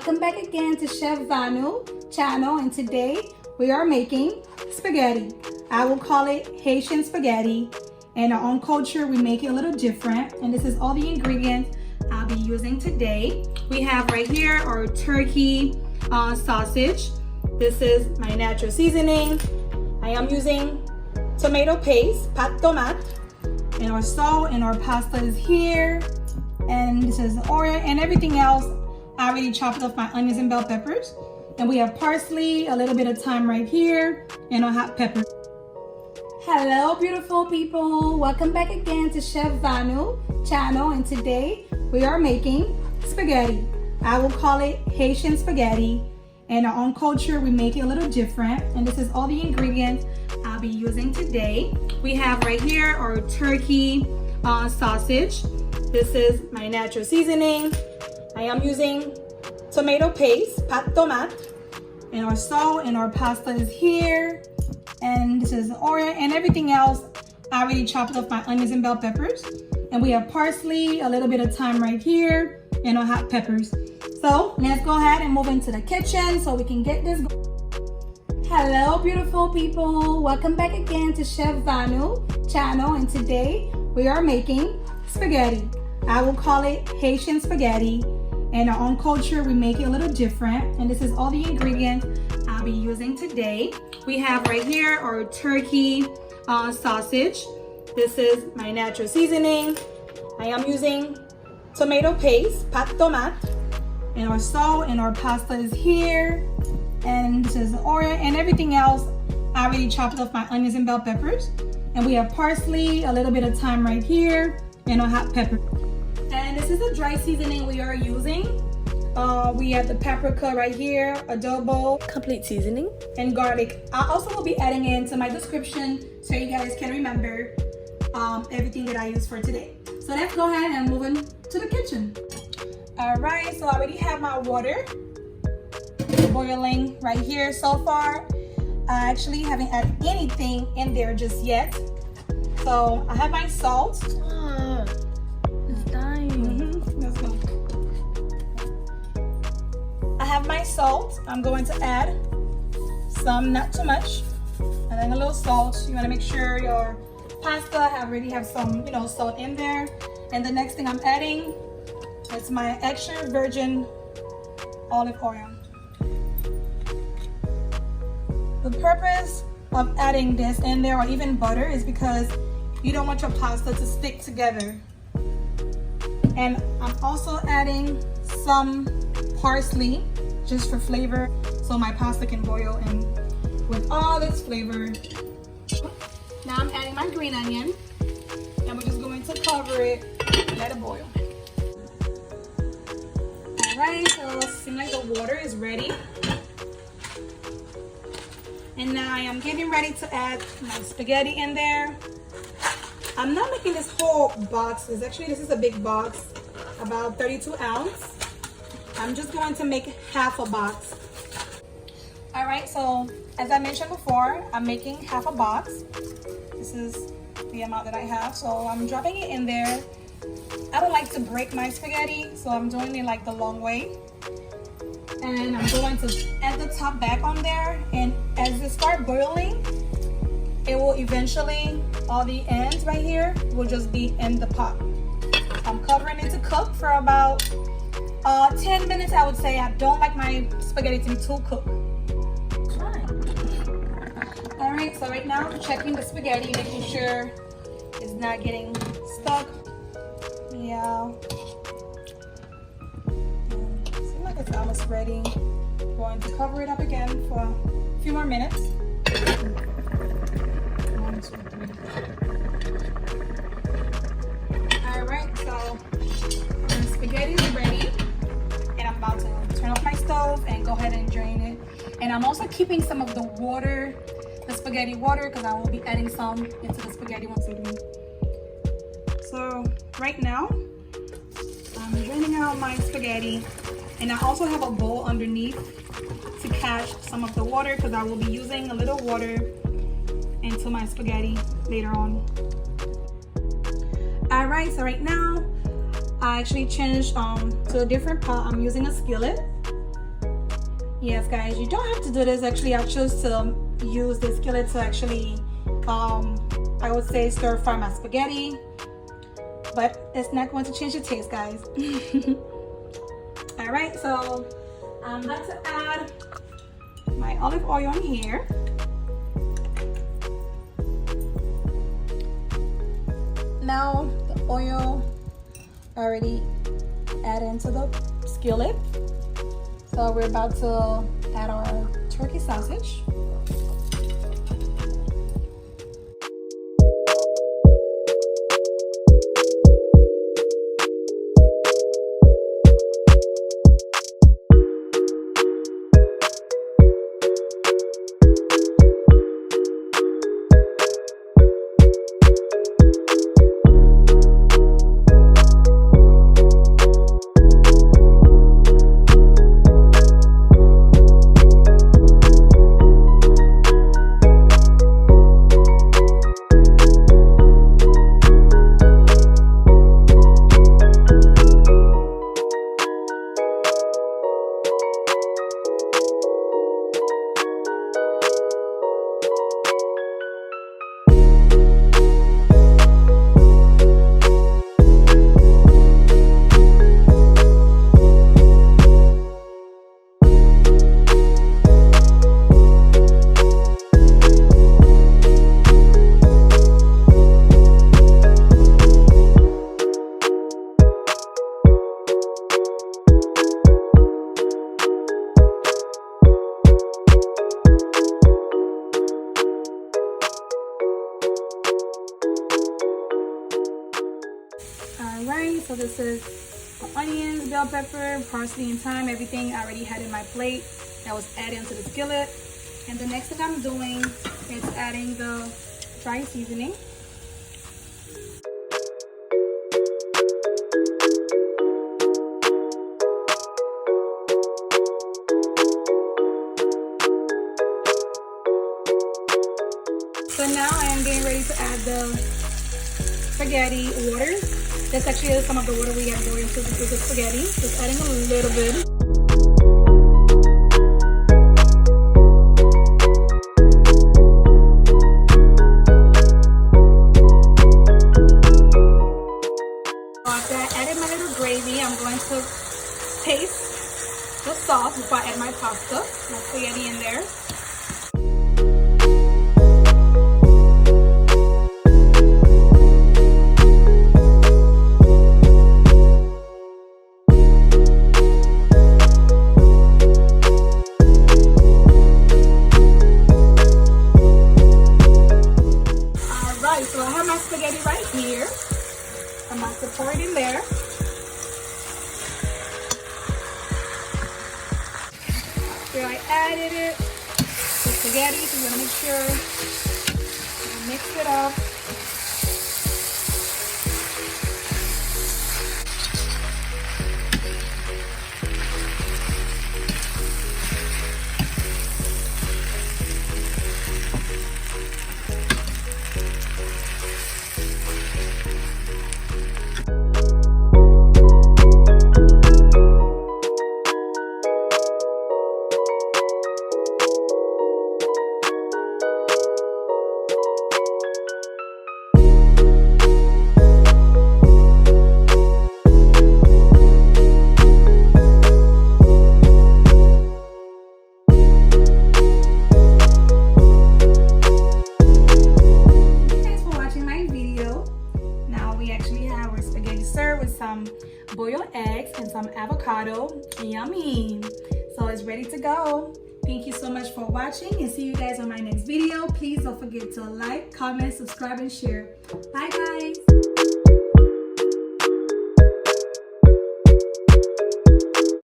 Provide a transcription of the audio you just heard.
welcome back again to Chef Vanu channel, and today we are making spaghetti. I will call it Haitian spaghetti. In our own culture, we make it a little different, and this is all the ingredients I'll be using today. We have right here our turkey sausage. This is my natural seasoning. I am using tomato paste, pâte tomate, and our salt, and our pasta is here. And this is oil and everything else. I already chopped up my onions and bell peppers. And we have parsley, a little bit of thyme right here, and a hot pepper. Hello, beautiful people. Welcome back again to Chef Vanu channel, and today we are making spaghetti. I will call it Haitian spaghetti. In our own culture, we make it a little different, and this is all the ingredients I'll be using today. We have right here our turkey sausage. This is my natural seasoning. I am using tomato paste, pâte tomate, and our salt, and our pasta is here. And this is oil and everything else. I already chopped up my onions and bell peppers. And we have parsley, a little bit of thyme right here, and our hot peppers. So let's go ahead and move into the kitchen so we can get this going. Hello, beautiful people. Welcome back again to Chef Vanu channel, and today we are making spaghetti. I will call it Haitian spaghetti. In our own culture, we make it a little different, and this is all the ingredients I'll be using today. We have right here our turkey sausage. This is my natural seasoning. I am using tomato paste, pâte tomate, and our salt, and our pasta is here. And this is oil and everything else. I already chopped up my onions and bell peppers. And we have parsley, a little bit of thyme right here, and a hot pepper. And this is a dry seasoning we are using. We have the paprika right here, adobo, complete seasoning, and garlic. I also will be adding into my description so you guys can remember everything that I use for today. So let's go ahead and move into the kitchen. All right, so I already have my water boiling right here so far. I actually haven't added anything in there just yet. So I have my salt. It's dying. Let's go. I have my salt. I'm going to add some, not too much, and then a little salt. You want to make sure your pasta already have some, salt in there. And the next thing I'm adding is my extra virgin olive oil. The purpose of adding this in there, or even butter, is because you don't want your pasta to stick together. And I'm also adding some parsley just for flavor, so my pasta can boil in with all its flavor. Now I'm adding my green onion, and we're just going to cover it and let it boil. Alright, so it seems like the water is ready. And now I am getting ready to add my spaghetti in there. I'm not making this whole box. This is a big box, about 32 ounce. I'm just going to make half a box. All right, so as I mentioned before, I'm making half a box. This is the amount that I have, so I'm dropping it in there. I don't like to break my spaghetti, so I'm doing it like the long way. And I'm going to add the top back on there, and as it starts boiling, it will eventually, all the ends right here will just be in the pot. I'm covering it to cook for about 10 minutes, I would say. I don't like my spaghetti to be too cooked. All right, so right now I'm checking the spaghetti, making sure it's not getting stuck. Yeah. Seems like it's almost ready. Going to cover it up again for a few more minutes. 1, 2, 3. All right, so the spaghetti is ready, and I'm about to turn off my stove and go ahead and drain it. And I'm also keeping some of the water, the spaghetti water, because I will be adding some into the spaghetti once again. So right now, I'm draining out my spaghetti, and I also have a bowl underneath to catch some of the water, because I will be using a little water into my spaghetti later on. All right, so right now I actually changed to a different pot. I'm using a skillet, Yes, guys, you don't have to do this. Actually, I chose to use the skillet to actually, I would say, stir fry my spaghetti, but it's not going to change the taste, guys. All right, so I'm about to add my olive oil in here. Now the oil already added into the skillet. So we're about to add our turkey sausage. Alright, so this is the onions, bell pepper, parsley, and thyme. Everything I already had in my plate that was added into the skillet. And the next thing I'm doing is adding the dry seasoning. So now I am getting ready to add the spaghetti water. That's actually some of the water we have going into the spaghetti. Just adding a little bit. After I added my little gravy, I'm going to taste the sauce before I add my pasta, my spaghetti in there. So I have my spaghetti right here. I'm about to pour it in there. After I added it, the spaghetti, so I'm gonna make sure I mix it up. Some boiled eggs and some avocado. Yummy. So it's ready to go. Thank you so much for watching, and see you guys on my next video. Please don't forget to like, comment, subscribe, and share. Bye guys.